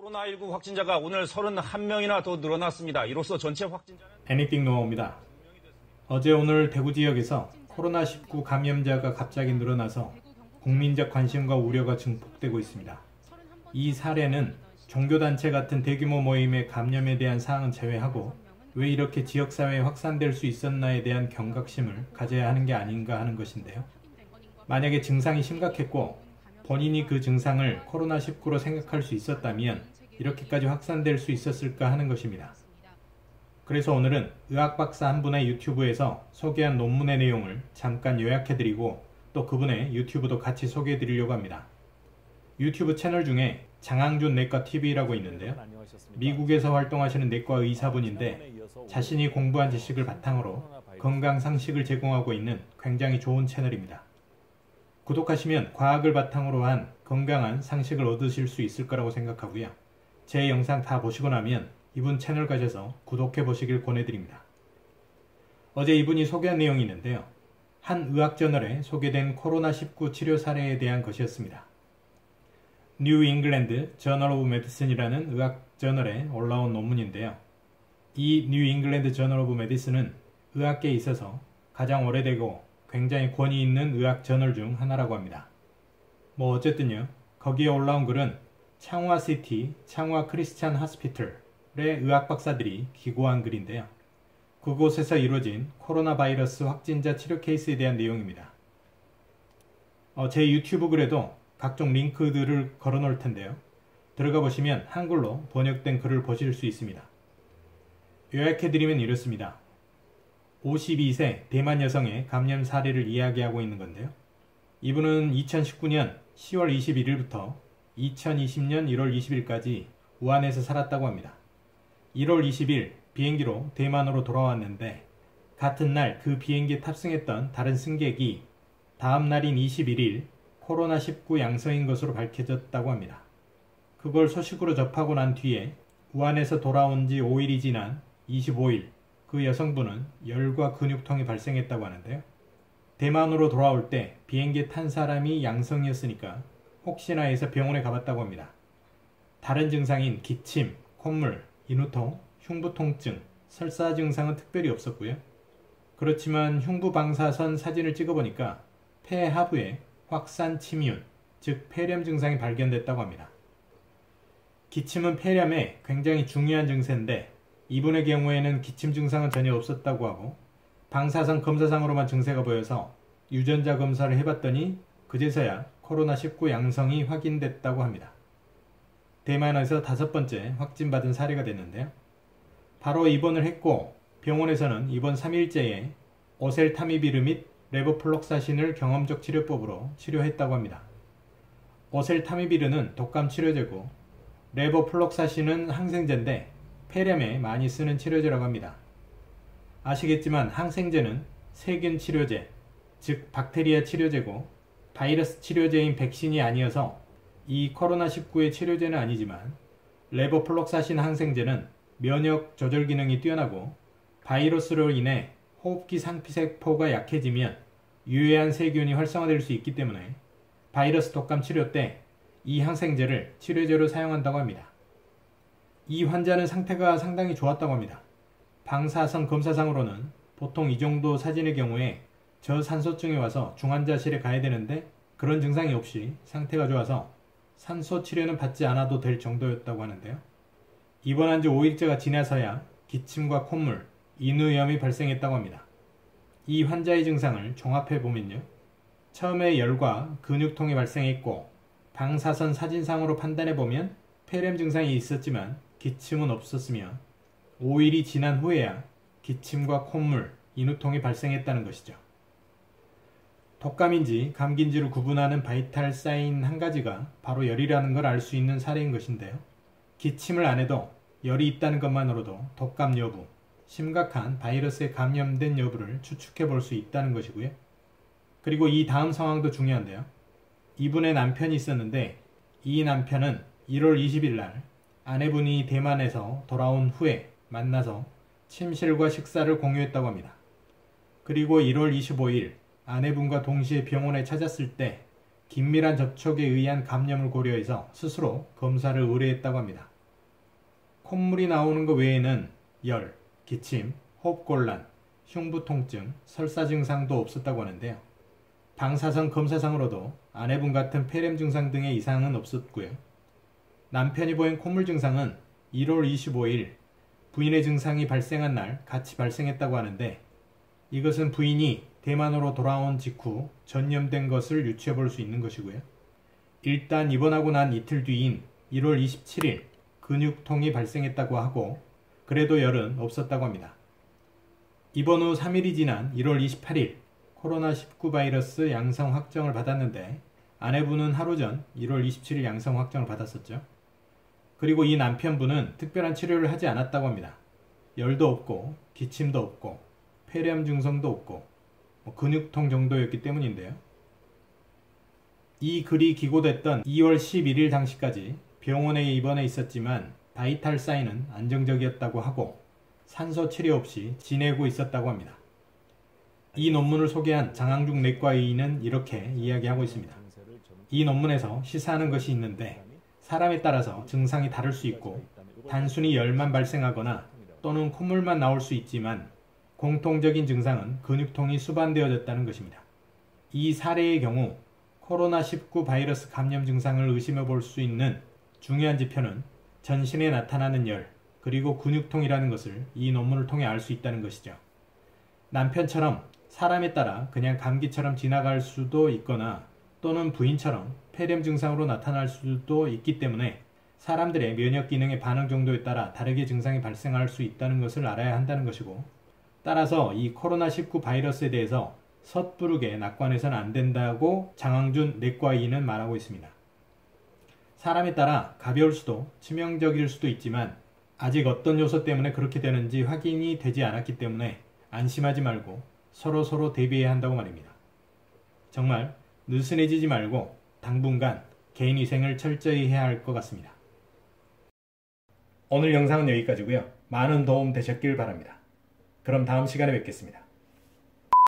코로나19 확진자가 오늘 31명이나 더 늘어났습니다. 이로써 전체 확진자는 애니띵 노어입니다. 어제 오늘 대구 지역에서 코로나19 감염자가 갑자기 늘어나서 국민적 관심과 우려가 증폭되고 있습니다. 이 사례는 종교단체 같은 대규모 모임의 감염에 대한 사항은 제외하고 왜 이렇게 지역사회에 확산될 수 있었나에 대한 경각심을 가져야 하는 게 아닌가 하는 것인데요. 만약에 증상이 심각했고 본인이 그 증상을 코로나19로 생각할 수 있었다면 이렇게까지 확산될 수 있었을까 하는 것입니다. 그래서 오늘은 의학박사 한 분의 유튜브에서 소개한 논문의 내용을 잠깐 요약해드리고 또 그분의 유튜브도 같이 소개해드리려고 합니다. 유튜브 채널 중에 장항준 내과TV라고 있는데요. 미국에서 활동하시는 내과 의사분인데 자신이 공부한 지식을 바탕으로 건강 상식을 제공하고 있는 굉장히 좋은 채널입니다. 구독하시면 과학을 바탕으로 한 건강한 상식을 얻으실 수 있을 거라고 생각하고요. 제 영상 다 보시고 나면 이분 채널 가셔서 구독해 보시길 권해드립니다. 어제 이분이 소개한 내용이 있는데요. 한 의학저널에 소개된 코로나19 치료 사례에 대한 것이었습니다. 뉴 잉글랜드 저널 오브 메디슨이라는 의학저널에 올라온 논문인데요. 이 뉴 잉글랜드 저널 오브 메디슨은 의학계에 있어서 가장 오래되고 굉장히 권위 있는 의학 저널 중 하나라고 합니다. 어쨌든요. 거기에 올라온 글은 창화시티, 창화 크리스찬 하스피털의 의학 박사들이 기고한 글인데요. 그곳에서 이루어진 코로나 바이러스 확진자 치료 케이스에 대한 내용입니다. 제 유튜브 글에도 각종 링크들을 걸어 놓을 텐데요. 들어가 보시면 한글로 번역된 글을 보실 수 있습니다. 요약해드리면 이렇습니다. 52세 대만 여성의 감염 사례를 이야기하고 있는 건데요. 이분은 2019년 10월 21일부터 2020년 1월 20일까지 우한에서 살았다고 합니다. 1월 20일 비행기로 대만으로 돌아왔는데 같은 날 그 비행기에 탑승했던 다른 승객이 다음 날인 21일 코로나19 양성인 것으로 밝혀졌다고 합니다. 그걸 소식으로 접하고 난 뒤에 우한에서 돌아온 지 5일이 지난 25일 그 여성분은 열과 근육통이 발생했다고 하는데요. 대만으로 돌아올 때 비행기에 탄 사람이 양성이었으니까 혹시나 해서 병원에 가봤다고 합니다. 다른 증상인 기침, 콧물, 인후통, 흉부통증, 설사 증상은 특별히 없었고요. 그렇지만 흉부 방사선 사진을 찍어보니까 폐 하부에 확산 침윤, 즉 폐렴 증상이 발견됐다고 합니다. 기침은 폐렴의 굉장히 중요한 증세인데 이분의 경우에는 기침 증상은 전혀 없었다고 하고 방사선 검사상으로만 증세가 보여서 유전자 검사를 해봤더니 그제서야 코로나19 양성이 확인됐다고 합니다. 대만에서 5번째 확진받은 사례가 됐는데요. 바로 입원을 했고 병원에서는 입원 3일째에 오셀타미비르 및 레보플록사신을 경험적 치료법으로 치료했다고 합니다. 오셀타미비르는 독감 치료제고 레보플록사신은 항생제인데 폐렴에 많이 쓰는 치료제라고 합니다. 아시겠지만 항생제는 세균 치료제, 즉 박테리아 치료제고 바이러스 치료제인 백신이 아니어서 이 코로나19의 치료제는 아니지만 레보플록사신 항생제는 면역 조절 기능이 뛰어나고 바이러스로 인해 호흡기 상피세포가 약해지면 유해한 세균이 활성화될 수 있기 때문에 바이러스 독감 치료 때 이 항생제를 치료제로 사용한다고 합니다. 이 환자는 상태가 상당히 좋았다고 합니다. 방사선 검사상으로는 보통 이 정도 사진의 경우에 저산소증이 와서 중환자실에 가야 되는데 그런 증상이 없이 상태가 좋아서 산소 치료는 받지 않아도 될 정도였다고 하는데요. 입원한 지 5일째가 지나서야 기침과 콧물, 인후염이 발생했다고 합니다. 이 환자의 증상을 종합해보면요. 처음에 열과 근육통이 발생했고 방사선 사진상으로 판단해보면 폐렴 증상이 있었지만 기침은 없었으며 5일이 지난 후에야 기침과 콧물, 인후통이 발생했다는 것이죠. 독감인지 감기인지를 구분하는 바이탈 사인 한 가지가 바로 열이라는 걸 알 수 있는 사례인 것인데요. 기침을 안 해도 열이 있다는 것만으로도 독감 여부, 심각한 바이러스에 감염된 여부를 추측해 볼 수 있다는 것이고요. 그리고 이 다음 상황도 중요한데요. 이분의 남편이 있었는데 이 남편은 1월 20일 날 아내분이 대만에서 돌아온 후에 만나서 침실과 식사를 공유했다고 합니다. 그리고 1월 25일 아내분과 동시에 병원에 찾았을 때 긴밀한 접촉에 의한 감염을 고려해서 스스로 검사를 의뢰했다고 합니다. 콧물이 나오는 것 외에는 열, 기침, 호흡곤란, 흉부 통증, 설사 증상도 없었다고 하는데요. 방사선 검사상으로도 아내분 같은 폐렴 증상 등의 이상은 없었고요. 남편이 보인 콧물 증상은 1월 25일 부인의 증상이 발생한 날 같이 발생했다고 하는데 이것은 부인이 대만으로 돌아온 직후 전염된 것을 유추해 볼 수 있는 것이고요. 일단 입원하고 난 이틀 뒤인 1월 27일 근육통이 발생했다고 하고 그래도 열은 없었다고 합니다. 입원 후 3일이 지난 1월 28일 코로나19 바이러스 양성 확정을 받았는데 아내분은 하루 전 1월 27일 양성 확정을 받았었죠. 그리고 이 남편분은 특별한 치료를 하지 않았다고 합니다. 열도 없고 기침도 없고 폐렴 증상도 없고 근육통 정도였기 때문인데요. 이 글이 기고됐던 2월 11일 당시까지 병원에 입원해 있었지만 바이탈 사인은 안정적이었다고 하고 산소 치료 없이 지내고 있었다고 합니다. 이 논문을 소개한 장항중 내과의의는 이렇게 이야기하고 있습니다. 이 논문에서 시사하는 것이 있는데 사람에 따라서 증상이 다를 수 있고 단순히 열만 발생하거나 또는 콧물만 나올 수 있지만 공통적인 증상은 근육통이 수반되어졌다는 것입니다. 이 사례의 경우 코로나19 바이러스 감염 증상을 의심해 볼 수 있는 중요한 지표는 전신에 나타나는 열 그리고 근육통이라는 것을 이 논문을 통해 알 수 있다는 것이죠. 남편처럼 사람에 따라 그냥 감기처럼 지나갈 수도 있거나 또는 부인처럼 폐렴 증상으로 나타날 수도 있기 때문에 사람들의 면역 기능의 반응 정도에 따라 다르게 증상이 발생할 수 있다는 것을 알아야 한다는 것이고 따라서 이 코로나19 바이러스에 대해서 섣부르게 낙관해서는 안 된다고 장항준 내과의의는 말하고 있습니다. 사람에 따라 가벼울 수도 치명적일 수도 있지만 아직 어떤 요소 때문에 그렇게 되는지 확인이 되지 않았기 때문에 안심하지 말고 서로 대비해야 한다고 말입니다. 정말 느슨해지지 말고 당분간 개인위생을 철저히 해야 할 것 같습니다. 오늘 영상은 여기까지고요. 많은 도움 되셨길 바랍니다. 그럼 다음 시간에 뵙겠습니다.